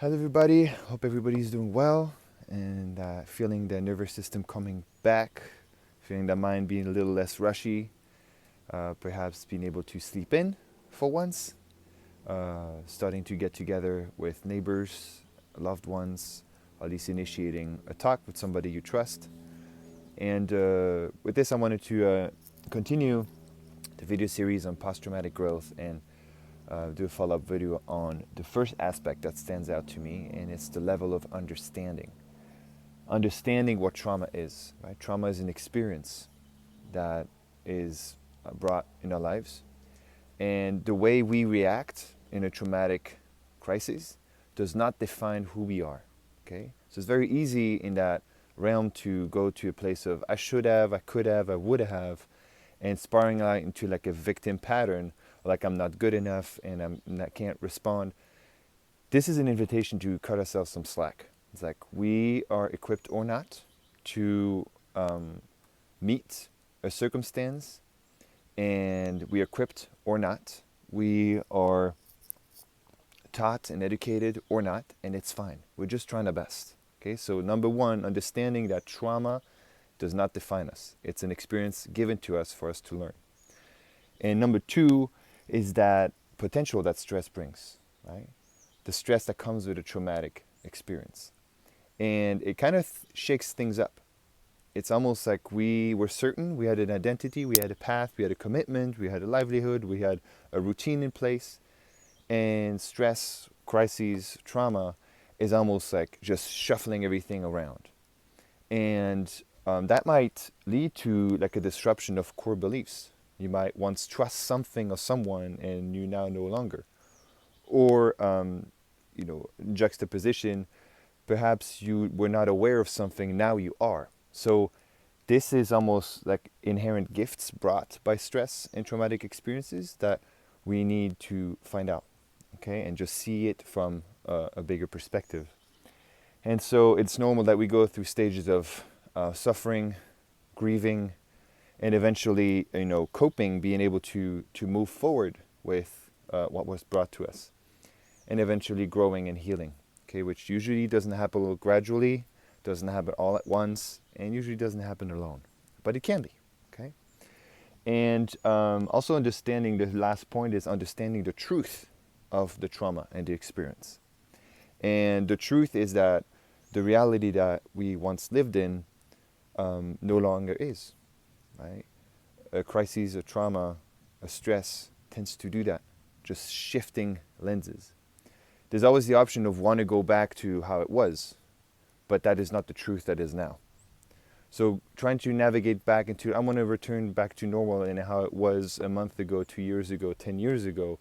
Hello, everybody. Hope everybody's doing well and feeling the nervous system coming back, feeling the mind being a little less rushy, perhaps being able to sleep in for once, starting to get together with neighbors, loved ones, at least initiating a talk with somebody you trust. And with this, I wanted to continue the video series on post-traumatic growth and do a follow-up video on the first aspect that stands out to me, and it's the level of understanding. Understanding what trauma is, right? Trauma is an experience that is brought in our lives, and the way we react in a traumatic crisis does not define who we are, okay? So it's very easy in that realm to go to a place of I should have, I could have, I would have, and spiraling out into like a victim pattern, like I'm not good enough and I can't respond. This is an invitation to cut ourselves some slack. It's like we are equipped or not to meet a circumstance, and we are equipped or not. We are taught and educated or not, and it's fine. We're just trying our best. Okay, so number one, understanding that trauma does not define us. It's an experience given to us for us to learn. And number two is that potential that stress brings, right? The stress that comes with a traumatic experience. And it kind of shakes things up. It's almost like we were certain, we had an identity, we had a path, we had a commitment, we had a livelihood, we had a routine in place. And stress, crises, trauma is almost like just shuffling everything around. And that might lead to like a disruption of core beliefs. You might once trust something or someone and you now no longer. Or, juxtaposition, perhaps you were not aware of something, now you are. So this is almost like inherent gifts brought by stress and traumatic experiences that we need to find out, okay, and just see it from a bigger perspective. And so it's normal that we go through stages of suffering, grieving, and eventually, coping, being able to move forward with what was brought to us, and eventually growing and healing, okay, which usually doesn't happen gradually, doesn't happen all at once, and usually doesn't happen alone, but it can be, okay? And also understanding, the last point is understanding the truth of the trauma and the experience. And the truth is that the reality that we once lived in no longer is, right? A crisis, a trauma, a stress tends to do that, just shifting lenses. There's always the option of want to go back to how it was, but that is not the truth that is now. So trying to navigate back into, I want to return back to normal and how it was a month ago, 2 years ago, 10 years ago,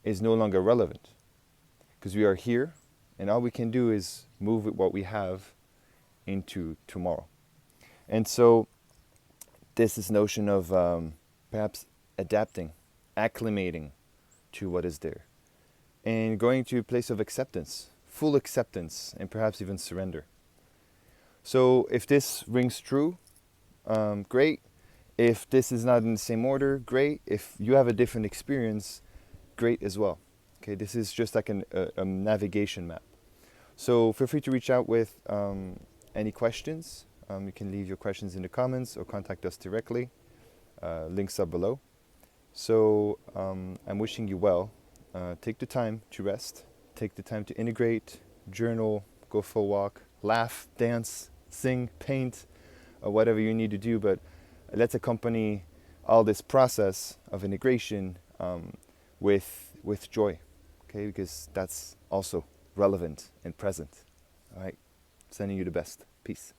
is no longer relevant. Because we are here, and all we can do is move with what we have into tomorrow. And so this notion of perhaps adapting, acclimating to what is there, and going to a place of acceptance, full acceptance, and perhaps even surrender. So if this rings true, great. If this is not in the same order, great. If you have a different experience, great as well. Okay, this is just like a navigation map. So feel free to reach out with any questions. You can leave your questions in the comments or contact us directly. Links are below. So I'm wishing you well. Take the time to rest. Take the time to integrate, journal, go for a walk, laugh, dance, sing, paint, or whatever you need to do. But let's accompany all this process of integration with joy, okay? Because that's also relevant and present. All right, sending you the best. Peace.